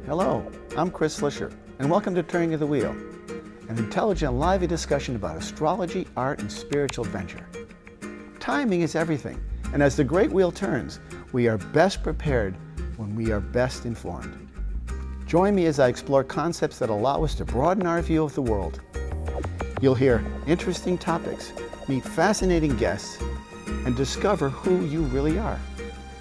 Hello, I'm Chris Slisher, and welcome to Turning of the Wheel, an intelligent, lively discussion about astrology, art, and spiritual adventure. Timing is everything, and as the great wheel turns, we are best prepared when we are best informed. Join me as I explore concepts that allow us to broaden our view of the world. You'll hear interesting topics, meet fascinating guests, and discover who you really are.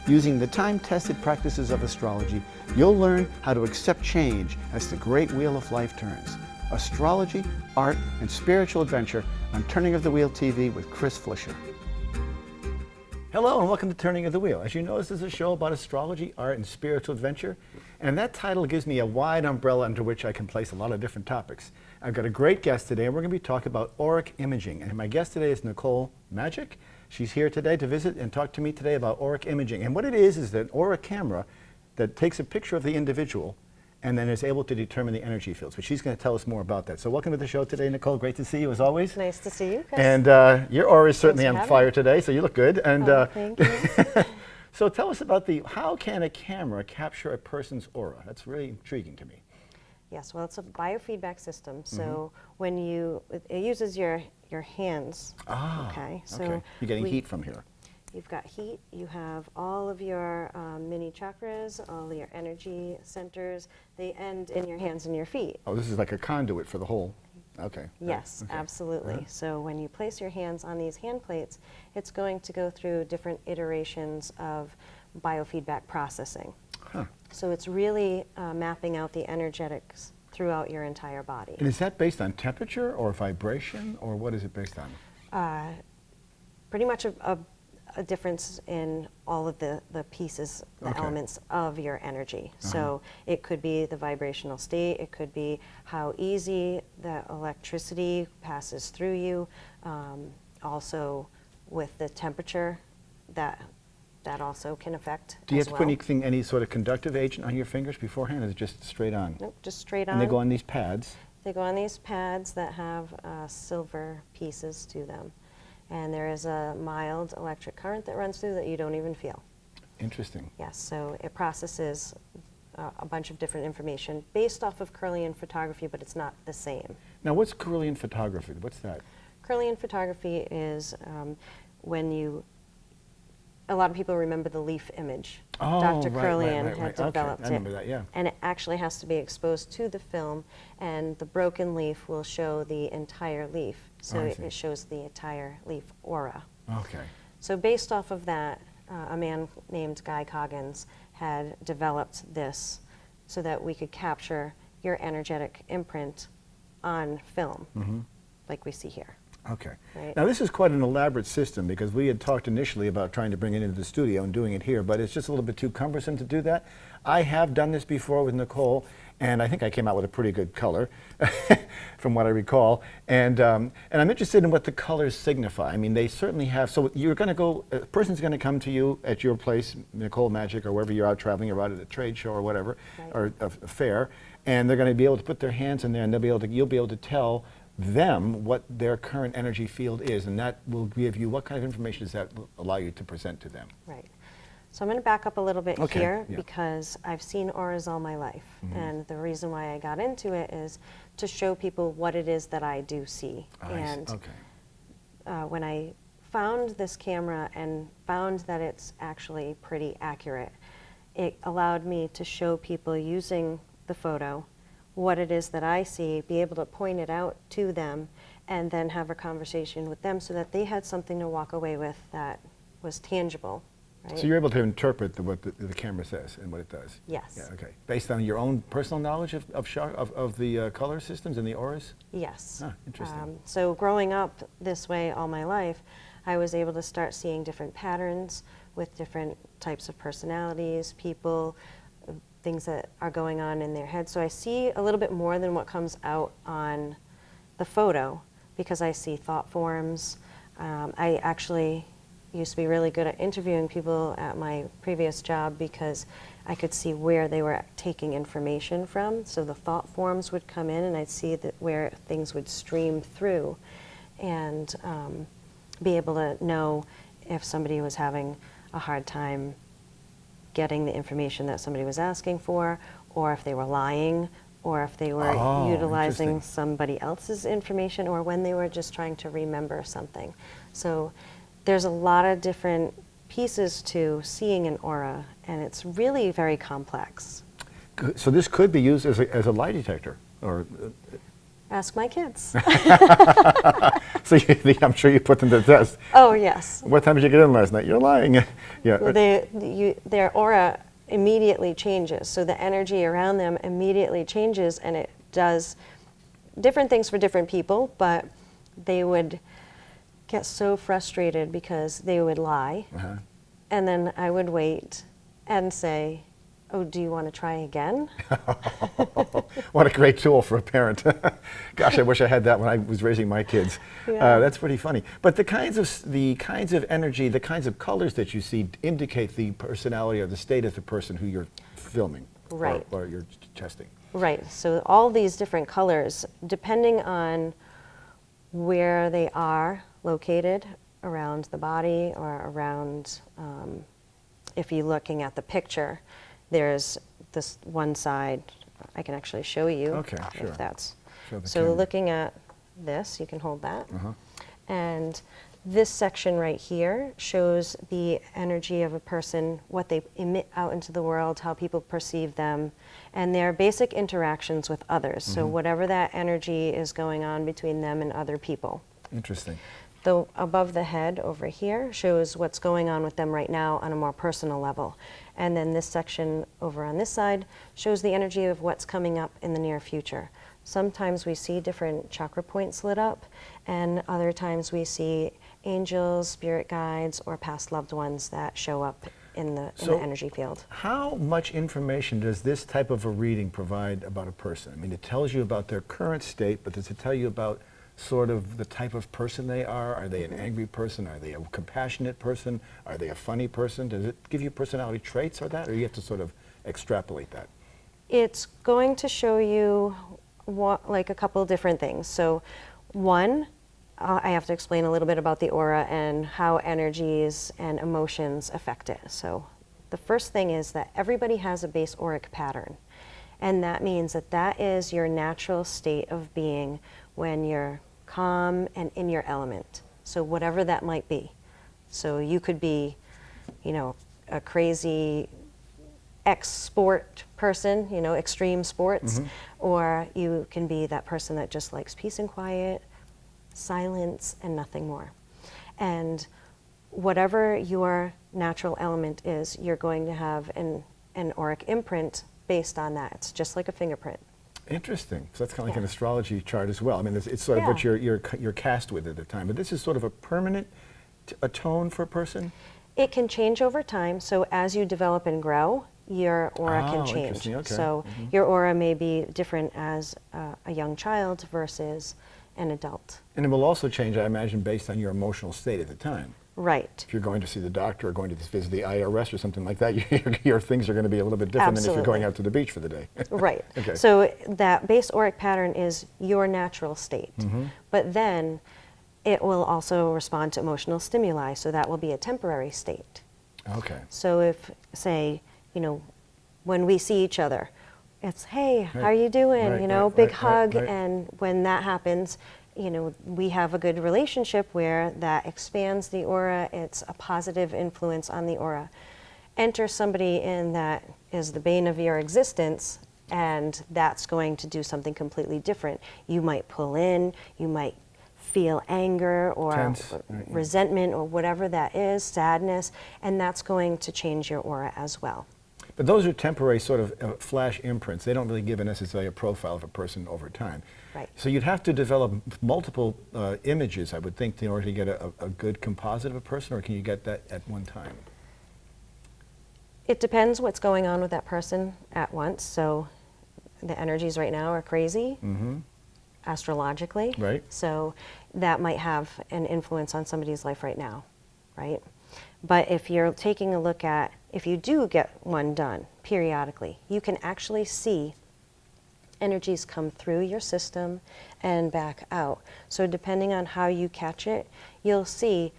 Using the time-tested practices of astrology, you'll learn how to accept change as the great wheel of life turns. Astrology, art, and spiritual adventure on Turning of the Wheel TV with Chris Slisher. Hello and welcome to Turning of the Wheel. As you know, this is a show about astrology, art, and spiritual adventure. And that title gives me a wide umbrella under which I can place a lot of different topics. I've got a great guest today, and we're going to be talking about auric imaging. And my guest today is Nicole Magic. She's here today to visit and talk to me today about auric imaging. And what it is an auric camera that takes a picture of the individual and then is able to determine the energy fields. But she's going to tell us more about that. So welcome to the show today, Nicole. Great to see you as always. Nice to see you, Chris. And your aura is certainly on fire today, so you look good. And thank you. so tell us about how can a camera capture a person's aura? That's really intriguing to me. Yes, well, it's a biofeedback system. So when it uses your hands. Ah, okay. So you're getting heat from here. You've got heat. You have all of your mini chakras, all your energy centers. They end in your hands and your feet. Oh, this is like a conduit for the whole. Okay. Yes, okay. absolutely. So when you place your hands on these hand plates, it's going to go through different iterations of biofeedback processing. Huh. So it's really mapping out the energetics throughout your entire body. And is that based on temperature or vibration, or what is it based on? Pretty much a difference in all of the pieces, the elements of your energy. So it could be the vibrational state, it could be how easy the electricity passes through you, also with the temperature that also can affect. Do you have to put anything, any sort of conductive agent on your fingers beforehand, or is it just straight on? Nope, just straight on. And they go on these pads? They go on these pads that have silver pieces to them. And there is a mild electric current that runs through that you don't even feel. Interesting. Yes, so it processes a bunch of different information based off of Kirlian photography, but it's not the same. Now, what's Kirlian photography? What's that? Kirlian photography is when a lot of people remember the leaf image. Oh, Dr. right, Kirlian had Okay, developed I remember that, yeah. And it actually has to be exposed to the film, and the broken leaf will show the entire leaf. So it shows the entire leaf aura. Okay. So based off of that, a man named Guy Coggins had developed this so that we could capture your energetic imprint on film, like we see here. Okay. Right. Now this is quite an elaborate system, because we had talked initially about trying to bring it into the studio and doing it here, but it's just a little bit too cumbersome to do that. I have done this before with Nicole, and I think I came out with a pretty good color from what I recall. And I'm interested in what the colors signify. I mean, they certainly have, so you're going to go, a person's going to come to you at your place, Nicole Magic, or wherever you're out traveling, you're out at a trade show or whatever, or a fair, and they're going to be able to put their hands in there, and you'll be able to tell them what their current energy field is, and that will give you, what kind of information does that allow you to present to them? Right. So I'm going to back up a little bit here because I've seen auras all my life, and the reason why I got into it is to show people what it is that I do see. When I found this camera and found that it's actually pretty accurate, it allowed me to show people using the photo what it is that I see, be able to point it out to them, and then have a conversation with them so that they had something to walk away with that was tangible. Right? So you're able to interpret what the camera says and what it does? Yes. Yeah, okay. Based on your own personal knowledge of the color systems and the auras? Yes. Ah, interesting. So growing up this way all my life, I was able to start seeing different patterns with different types of personalities, people, things that are going on in their head. So I see a little bit more than what comes out on the photo, because I see thought forms. I actually used to be really good at interviewing people at my previous job because I could see where they were taking information from. So the thought forms would come in and I'd see where things would stream through, and be able to know if somebody was having a hard time getting the information that somebody was asking for, or if they were lying, or if they were Oh, utilizing interesting. somebody else's information, or when they were just trying to remember something. So there's a lot of different pieces to seeing an aura, and it's really very complex. So this could be used as a lie detector, or Ask my kids. so I'm sure you put them to the test. Oh, yes. What time did you get in last night? You're lying. Yeah. Well, their aura immediately changes, so the energy around them immediately changes, and it does different things for different people, but they would get so frustrated because they would lie, and then I would wait and say, oh, do you want to try again? What a great tool for a parent. Gosh, I wish I had that when I was raising my kids. Yeah. That's pretty funny. But the kinds of energy, the kinds of colors that you see indicate the personality or the state of the person who you're filming, Right. or you're testing. Right, so all these different colors, depending on where they are located around the body or around, if you're looking at the picture, there's this one side, I can actually show you. Okay, sure. If that's, Show the so camera. looking at this, you can hold that. And this section right here shows the energy of a person, what they emit out into the world, how people perceive them, and their basic interactions with others. So whatever that energy is going on between them and other people. Interesting. The above the head over here shows what's going on with them right now on a more personal level. And then this section over on this side shows the energy of what's coming up in the near future. Sometimes we see different chakra points lit up, and other times we see angels, spirit guides, or past loved ones that show up in the energy field. How much information does this type of a reading provide about a person? I mean, it tells you about their current state, but does it tell you about sort of the type of person they are? Are they an angry person? Are they a compassionate person? Are they a funny person? Does it give you personality traits or that, or you have to sort of extrapolate that? It's going to show you like a couple of different things. So one, I have to explain a little bit about the aura and how energies and emotions affect it. So the first thing is that everybody has a base auric pattern. And that means that that is your natural state of being when you're calm and in your element. So whatever that might be. So you could be, you know, a crazy sport person, you know, extreme sports, or you can be that person that just likes peace and quiet, silence, and nothing more. And whatever your natural element is, you're going to have an auric imprint based on that. It's just like a fingerprint. Interesting. So that's kind of like an astrology chart as well. I mean, it's sort of what you're cast with at the time. But this is sort of a permanent a tone for a person? It can change over time. So as you develop and grow, your aura can change. Interesting. Okay. So your aura may be different as a young child versus an adult. And it will also change, I imagine, based on your emotional state at the time. Right. If you're going to see the doctor or going to visit the IRS or something like that, your things are going to be a little bit different than if you're going out to the beach for the day. Right. Okay. So that base auric pattern is your natural state. But then it will also respond to emotional stimuli, so that will be a temporary state. Okay. So if, say, you know, when we see each other, it's, hey, how are you doing? Right, you know, right, big right, hug. right. And when that happens, you know, we have a good relationship where that expands the aura. It's a positive influence on the aura. Enter somebody in that is the bane of your existence, and that's going to do something completely different. You might pull in, you might feel anger or Tense. Right, yeah. resentment or whatever that is, sadness, and that's going to change your aura as well. But those are temporary sort of flash imprints. They don't really give necessarily a profile of a person over time. Right. So you'd have to develop multiple images, I would think, in order to get a good composite of a person, or can you get that at one time? It depends what's going on with that person at once. So the energies right now are crazy, astrologically. Right. So that might have an influence on somebody's life right now, right? But if you're taking a look at, if you do get one done periodically, you can actually see energies come through your system and back out. So depending on how you catch it, you'll see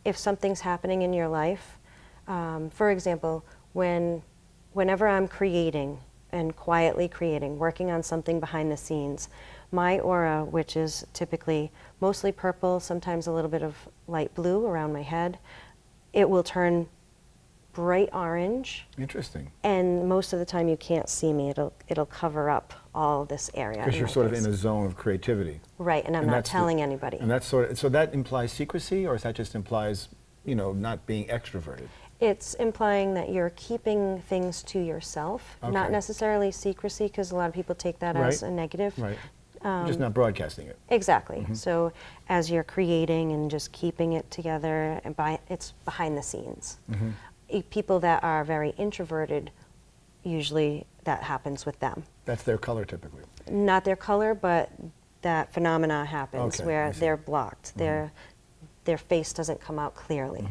if something's happening in your life. For example, whenever I'm creating and quietly creating, working on something behind the scenes, my aura, which is typically mostly purple, sometimes a little bit of light blue around my head, it will turn bright orange. Interesting. And most of the time you can't see me. It'll cover up all this area. Because you're sort of in a zone of creativity. Right, and I'm not telling anybody. And that's sort of, so that implies secrecy, or is that just implies, you know, not being extroverted? It's implying that you're keeping things to yourself, not necessarily secrecy, because a lot of people take that as a negative. Right. Just not broadcasting it. Exactly. So as you're creating and just keeping it together, and it's behind the scenes. People that are very introverted, usually that happens with them. That's their color typically. Not their color, but that phenomena happens where they're blocked. Their face doesn't come out clearly.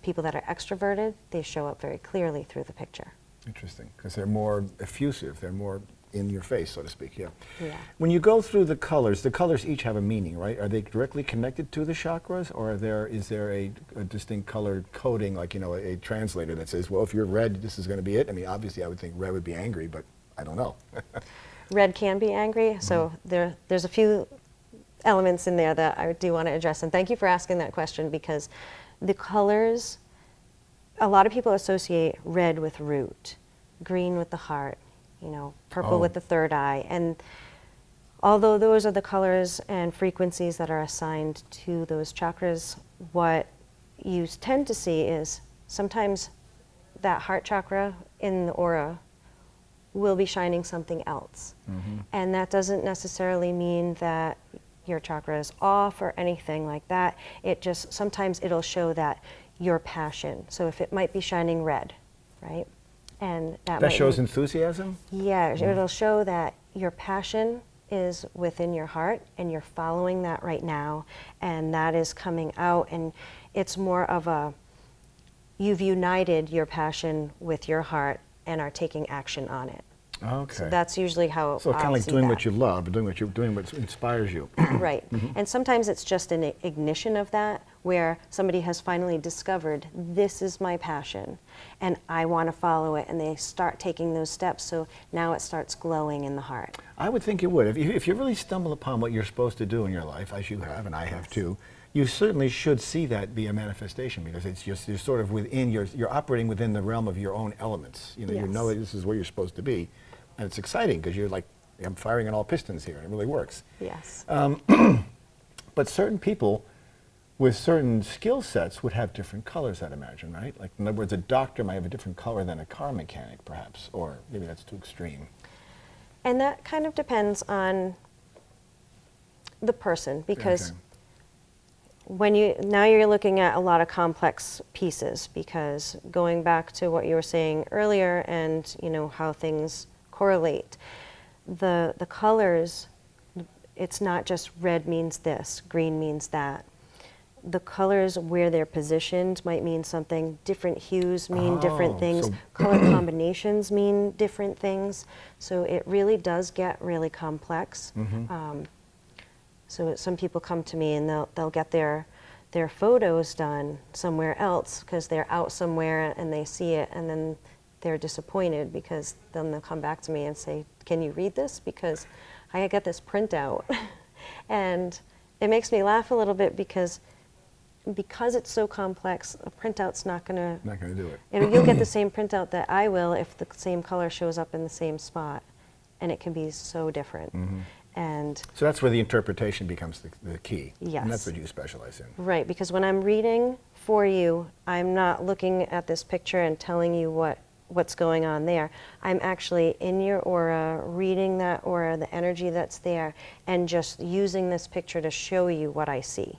People that are extroverted, they show up very clearly through the picture. Interesting, because they're more effusive, they're more in your face, so to speak, yeah. When you go through the colors each have a meaning, right? Are they directly connected to the chakras, or is there a distinct color coding, like, you know, a translator that says, well, if you're red, this is going to be it? I mean, obviously I would think red would be angry, but I don't know. Red can be angry, so there's a few elements in there that I do want to address, and thank you for asking that question, because the colors, a lot of people associate red with root, green with the heart, you know, purple with the third eye. And although those are the colors and frequencies that are assigned to those chakras, what you tend to see is sometimes that heart chakra in the aura will be shining something else. And that doesn't necessarily mean that your chakra is off or anything like that. It just, sometimes it'll show that your passion. So if it might be shining red, right? And that shows enthusiasm? Yeah, it'll show that your passion is within your heart and you're following that right now, and that is coming out, and it's more of a, you've united your passion with your heart and are taking action on it. Okay. So that's usually how So kind of like doing what you love, doing what inspires you. Right. And sometimes it's just an ignition of that, where somebody has finally discovered, this is my passion, and I want to follow it, and they start taking those steps, so now it starts glowing in the heart. I would think it would. If you really stumble upon what you're supposed to do in your life, as you have, and I have too, you certainly should see that be a manifestation, because it's just, you're sort of within, you're operating within the realm of your own elements. You know, you know that this is where you're supposed to be. And it's exciting because you're like, I'm firing on all pistons here. It really works. Yes. But certain people with certain skill sets would have different colors, I'd imagine, right? Like, in other words, a doctor might have a different color than a car mechanic, perhaps, or maybe that's too extreme. And that kind of depends on the person, because now you're looking at a lot of complex pieces, because going back to what you were saying earlier, and you know how things correlate, the colors, it's not just red means this, green means that. The colors where they're positioned might mean something. Different hues mean different things. So color combinations mean different things. So it really does get really complex. So some people come to me and they'll get their photos done somewhere else because they're out somewhere and they see it, and then they're disappointed, because then they'll come back to me and say, can you read this? Because I got this printout. And it makes me laugh a little bit, because it's so complex, a printout's not going to do it. You'll get the same printout that I will if the same color shows up in the same spot, and it can be so different. And so that's where the interpretation becomes the key. Yes. And that's what you specialize in. Right, because when I'm reading for you, I'm not looking at this picture and telling you what's going on there. I'm actually in your aura, reading that aura, the energy that's there, and just using this picture to show you what I see.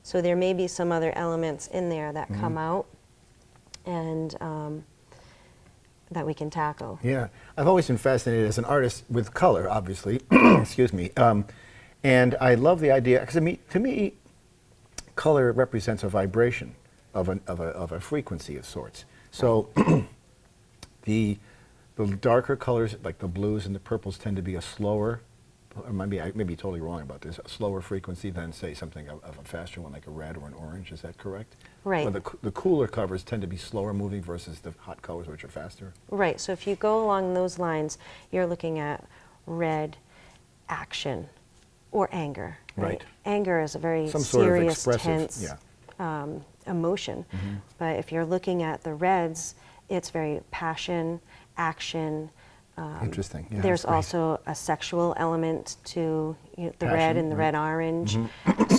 So there may be some other elements in there that come out, and that we can tackle. Yeah, I've always been fascinated as an artist with color, obviously, excuse me, and I love the idea, because to me, color represents a vibration of a frequency of sorts. So the darker colors, like the blues and the purples, tend to be a slower or maybe I may be totally wrong about this, a slower frequency than, say, something of a faster one like a red or an orange. Is that correct? Right. Or the cooler covers tend to be slower moving versus the hot colors, which are faster? Right. So if you go along those lines, you're looking at red, action, or anger. Right. Anger is a very Some sort of serious, expressive, tense yeah. Emotion. But if you're looking at the reds, it's very passion, action. Interesting. Yeah, There's that's great. also a sexual element to the Passion, red and the right. red orange.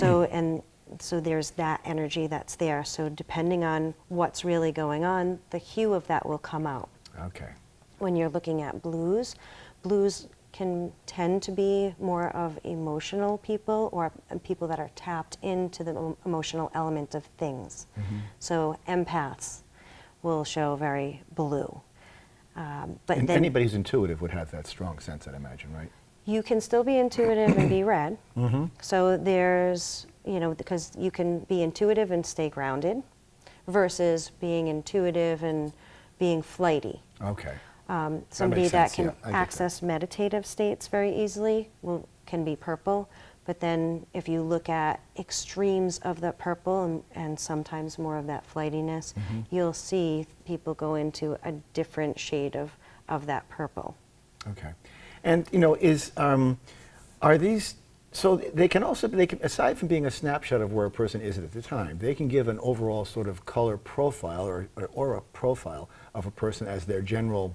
So there's that energy that's there. So depending on what's really going on, the hue of that will come out. Okay. When you're looking at blues, blues can tend to be more of emotional people or people that are tapped into the emotional element of things. So empaths will show very blue. But And then anybody who's intuitive would have that strong sense, I'd imagine, right? you can still be intuitive and be red. So there's, because you can be intuitive and stay grounded versus being intuitive and being flighty. Okay. Somebody makes that sense, can yeah, I get access meditative states very easily can be purple. But then if you look at extremes of the purple and sometimes more of that flightiness, you'll see people go into a different shade of that purple. Okay. And, are these, so they can also, aside from being a snapshot of where a person is at the time, they can give an overall sort of color profile or aura profile of a person as their general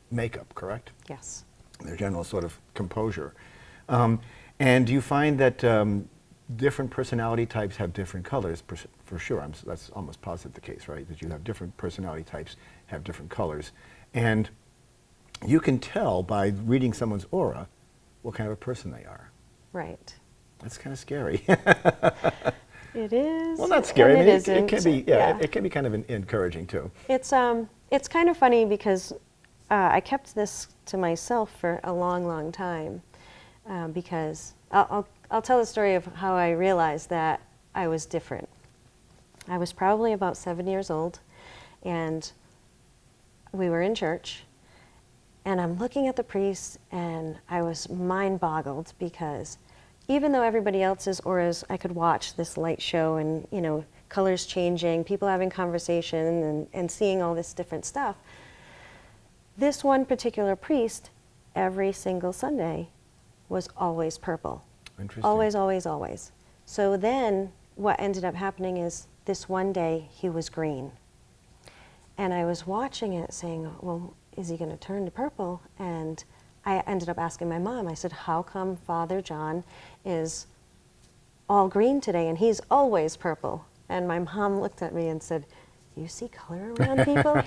makeup, correct? Yes. Their general sort of composure. And do you find that different personality types have different colors? For sure, that's almost positive the case, right? That you have different personality types have different colors. And you can tell by reading someone's aura what kind of a person they are. Right. That's kind of scary. It is. Well, not scary. And I mean, it it can isn't. be, it can be kind of encouraging too. It's kind of funny because I kept this to myself for a long, long time because I'll tell the story of how I realized that I was different. I was probably about 7 years old, and we were in church, and I'm looking at the priest, and I was mind-boggled because even though everybody else's auras, I could watch this light show and, colors changing, people having conversation and seeing all this different stuff. This one particular priest, every single Sunday, was always purple. Interesting. Always, always, always. So then what ended up happening is this one day he was green. And I was watching it saying, well, is he going to turn to purple? And I ended up asking my mom, I said, how come Father John is all green today and he's always purple? And my mom looked at me and said, you see color around people?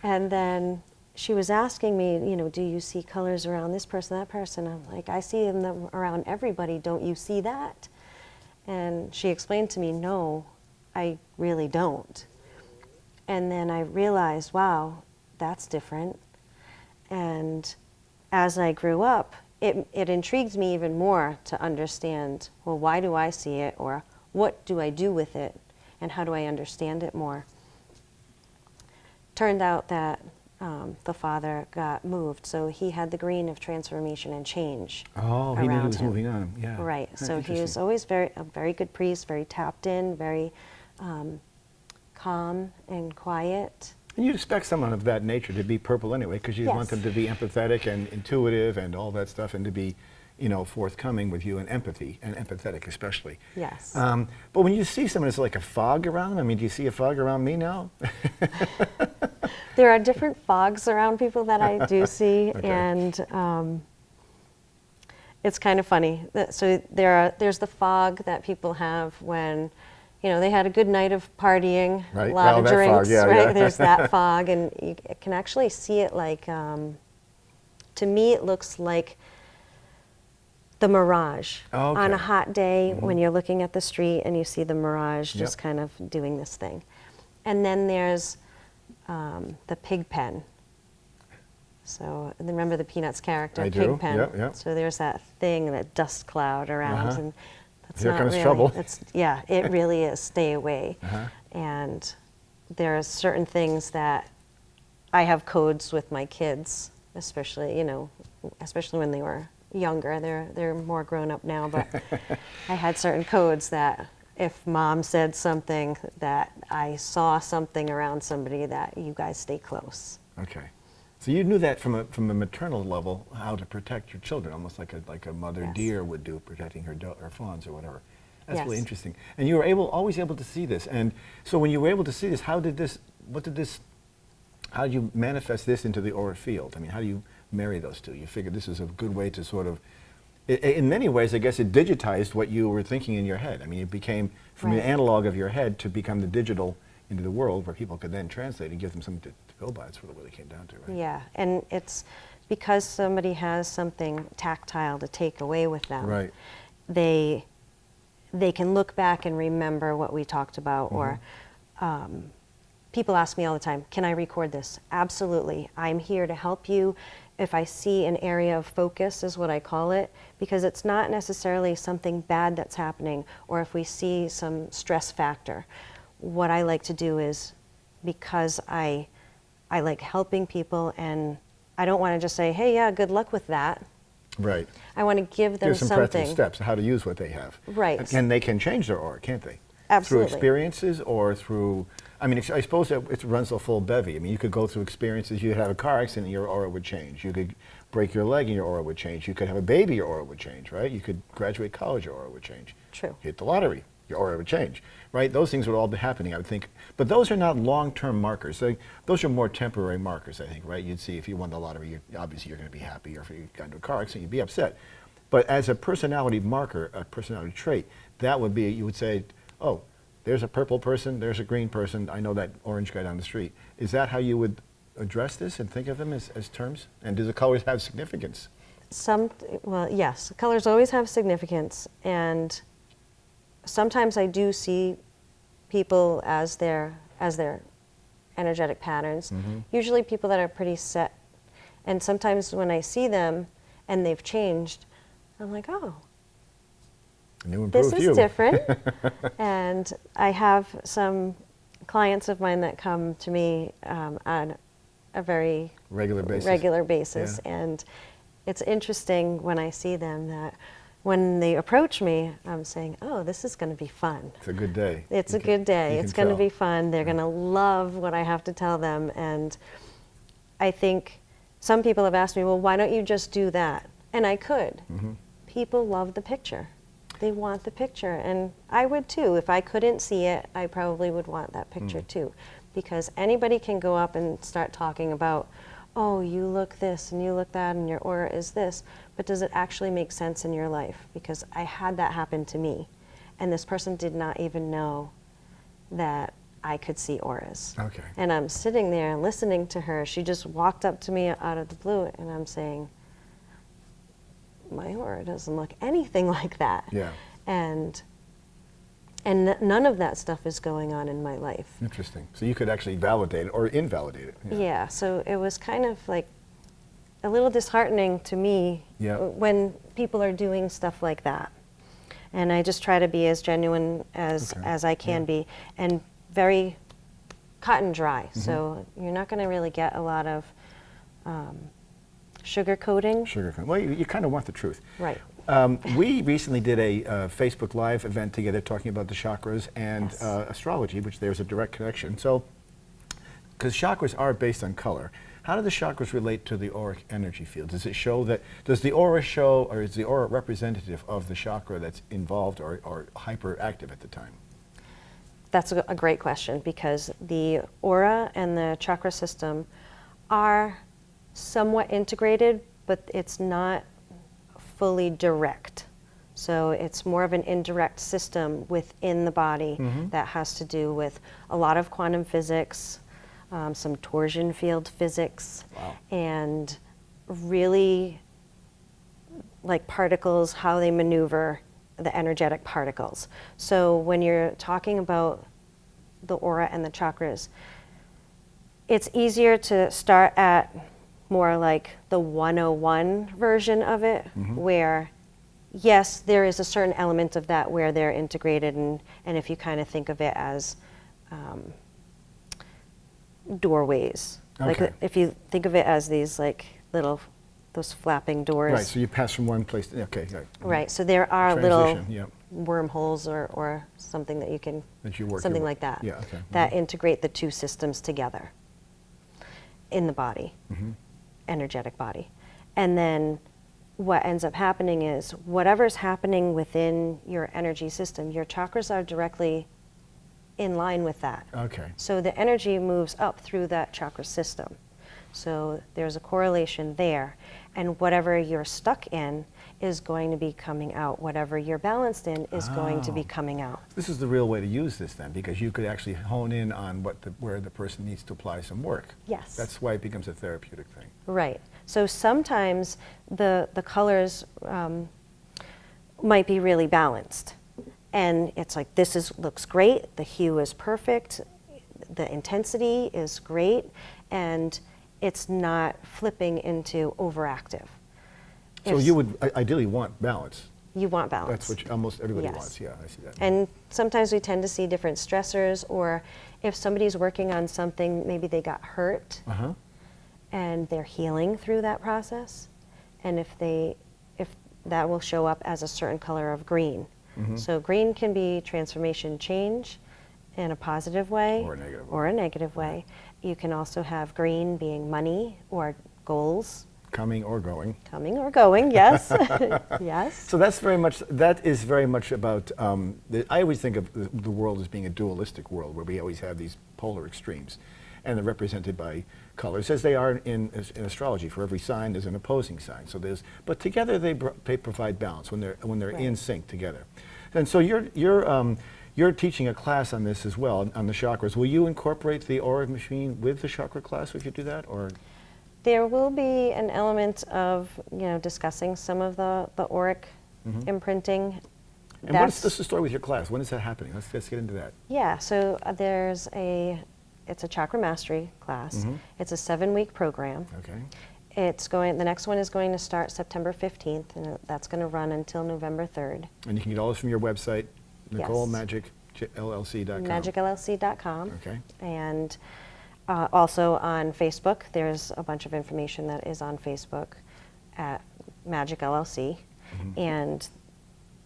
And then she was asking me, do you see colors around this person, that person? I'm like, I see them around everybody. Don't you see that? And she explained to me, no, I really don't. And then I realized, wow, that's different. And as I grew up, it intrigued me even more to understand, well, why do I see it? Or what do I do with it? And how do I understand it more? Turned out that the father got moved, so he had the green of transformation and change. Oh, he knew he was moving on. Yeah. Right. Huh, So he was always a very good priest, very tapped in, very calm and quiet. And you'd expect someone of that nature to be purple anyway, because you want them to be empathetic and intuitive and all that stuff, and to be, forthcoming with you and empathy, and empathetic especially. Yes. But when you see someone, it's like a fog around. I mean, do you see a fog around me now? There are different fogs around people that I do see, Okay. and it's kind of funny. So there's the fog that people have when, they had a good night of partying, Right. a lot of that drinks, fog, yeah, right? yeah. There's that fog, and you can actually see it like, to me, it looks like the mirage. Oh, okay. On a hot day when you're looking at the street and you see the mirage just Yep. kind of doing this thing. And then there's the pig pen. So remember the Peanuts character, I do. Pigpen. Yep, yep. So there's that thing, that dust cloud around, Uh-huh. and that's Here not comes really. trouble. It really is. Stay away. Uh-huh. And there are certain things that I have codes with my kids, especially when they were younger. They're more grown up now, but I had certain codes that if mom said something, that I saw something around somebody, that you guys stay close. Okay. So you knew that from a maternal level, how to protect your children, almost like a mother Yes. deer would do, protecting her fawns or whatever. That's Yes. really interesting. And you were always able to see this. And so when you were able to see this, how did you manifest this into the aura field? I mean, how do you marry those two? You figured this is a good way to sort of, in many ways, I guess it digitized what you were thinking in your head. I mean, it became from the Right. analog of your head to become the digital into the world, where people could then translate and give them something to go by. That's what it really came down to, right? Yeah, and it's because somebody has something tactile to take away with them. Right. They can look back and remember what we talked about, or people ask me all the time, can I record this? Absolutely. I'm here to help you. If I see an area of focus, is what I call it, because it's not necessarily something bad that's happening, or if we see some stress factor. What I like to do is, because I like helping people, and I don't want to just say, hey, yeah, good luck with that. Right. I want to give them Give some something. practical steps on how to use what they have. Right. And they can change their aura, can't they? Absolutely. Through experiences or through, I mean, I suppose that it runs a full bevy. I mean, you could go through experiences. You could have a car accident and your aura would change. You could break your leg and your aura would change. You could have a baby, your aura would change, right? You could graduate college, your aura would change. True. Hit the lottery, your aura would change, right? Those things would all be happening, I would think. But those are not long-term markers. Those are more temporary markers, I think, right? You'd see if you won the lottery, obviously you're going to be happy, or if you got into a car accident, you'd be upset. But as a personality marker, a personality trait, that would be, you would say, oh, there's a purple person, there's a green person, I know that orange guy down the street. Is that how you would address this and think of them as terms? And do the colors have significance? Well, yes, colors always have significance, and sometimes I do see people as their energetic patterns. Usually people that are pretty set, and sometimes when I see them and they've changed, I'm like, oh, New improved this is different. And I have some clients of mine that come to me on a very regular basis. And it's interesting when I see them that when they approach me, I'm saying, oh, this is going to be fun. It's a good day. It's a good day. It's going to tell. be fun. They're going to love what I have to tell them. And I think some people have asked me, well, why don't you just do that? And I could. People love the picture. They want the picture, and I would too. If I couldn't see it, I probably would want that picture too, because anybody can go up and start talking about, oh, you look this and you look that and your aura is this, but does it actually make sense in your life? Because I had that happen to me, and this person did not even know that I could see auras. Okay. And I'm sitting there listening to her. She just walked up to me out of the blue, and I'm saying, my aura doesn't look anything like that. Yeah. And none of that stuff is going on in my life. Interesting. So you could actually validate it or invalidate it. Yeah, so it was kind of like a little disheartening to me when people are doing stuff like that. And I just try to be as genuine as I can be, and very cut and dry. So you're not going to really get a lot of sugarcoating. Sugarcoating. Well, you kind of want the truth. Right. We recently did a Facebook Live event together talking about the chakras and astrology, which there's a direct connection. So, because chakras are based on color, how do the chakras relate to the auric energy field? Does it show that, does the aura show, or is the aura representative of the chakra that's involved or hyperactive at the time? That's a great question, because the aura and the chakra system are somewhat integrated, but it's not fully direct. So it's more of an indirect system within the body that has to do with a lot of quantum physics, some torsion field physics, and really like particles, how they maneuver the energetic particles. So when you're talking about the aura and the chakras, it's easier to start at more like the 101 version of it, where yes, there is a certain element of that where they're integrated, and if you kind of think of it as doorways. Okay. Like if you think of it as these like little those flapping doors. Right, so you pass from one place to, okay, right. Right, so there are Transition, little yeah. wormholes or something that you can, That you work something your- like that, yeah, okay. that integrate the two systems together in the body, Mm-hmm. energetic body. And then what ends up happening is whatever's happening within your energy system, your chakras are directly in line with that. Okay. So the energy moves up through that chakra system. So there's a correlation there. And whatever you're stuck in is going to be coming out. Whatever you're balanced in is going to be Oh. coming out. This is the real way to use this then, because you could actually hone in on where the person needs to apply some work. Yes. That's why it becomes a therapeutic thing. Right. So sometimes the colors might be really balanced. And it's like, looks great, the hue is perfect, the intensity is great, and it's not flipping into overactive. So If you would ideally want balance. you want balance. That's what almost everybody Yes. wants. Yeah, I see that. And sometimes we tend to see different stressors, or if somebody's working on something, maybe they got hurt Uh-huh. and they're healing through that process. And if that will show up as a certain color of green. Mhm. So green can be transformation change in a positive way Or a negative way. or a negative way. You can also have green being money or goals, Coming or going. coming or going, yes. Yes. So that is very much about, I always think of the world as being a dualistic world where we always have these polar extremes. And they're represented by colors, as they are in astrology. For every sign, there's an opposing sign. So but together they provide balance when they're Right. in sync together. And so you're teaching a class on this as well, on the chakras. Will you incorporate the aura machine with the chakra class if you do that, or? There will be an element of, discussing some of the auric imprinting. And what's the story with your class? When is that happening? Let's get into that. Yeah, so it's a chakra mastery class. Mhm. It's a 7-week program. Okay. The next one is going to start September 15th, and that's going to run until November 3rd. And you can get all this from your website, Yes. NicoleMagicLLC.com. MagicLLC.com. Okay. And also on Facebook, there's a bunch of information that is on Facebook at Magic LLC. Mhm. And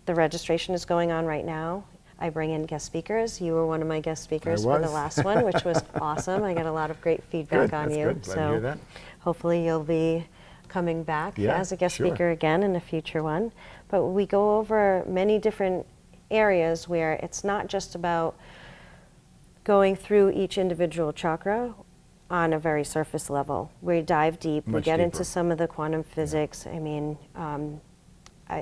the registration is going on right now. I bring in guest speakers. You were one of my guest speakers for the was. last one, which was awesome. I got a lot of great feedback Good, on that's you. good. Glad to hear that. Hopefully you'll be coming back Yeah, as a guest sure. speaker again in a future one. But we go over many different areas where it's not just about going through each individual chakra on a very surface level. We dive deep. We Much get deeper. into some of the quantum physics. I mean,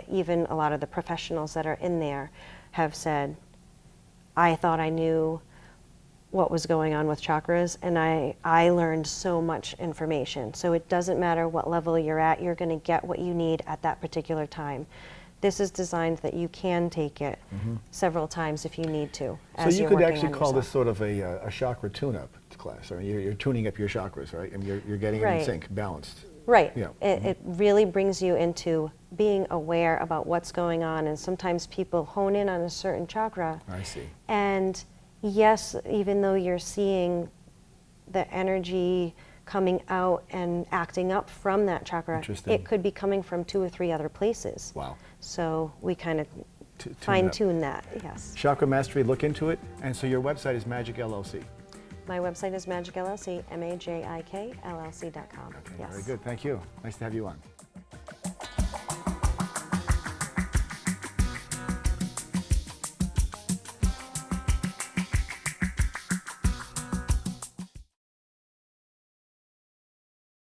even a lot of the professionals that are in there have said, I thought I knew what was going on with chakras, and I learned so much information. So it doesn't matter what level you're at, you're going to get what you need at that particular time. This is designed that you can take it several times if you need to. So as you you're could working actually on call this yourself. sort of a chakra tune-up class. I mean, you're tuning up your chakras, right? And you're getting them in Right. sync, balanced. Right. Yeah. It really brings you into being aware about what's going on, and sometimes people hone in on a certain chakra. I see. And yes, even though you're seeing the energy coming out and acting up from that chakra, Interesting. it could be coming from 2 or 3 other places. Wow. So we kind of Tune it up. fine-tune that, yes. Chakra Mastery, look into it. And so your website is Magic LLC. My website is Magic LLC, MAJIK LLC.com. Okay, Yes. very good. Thank you. Nice to have you on.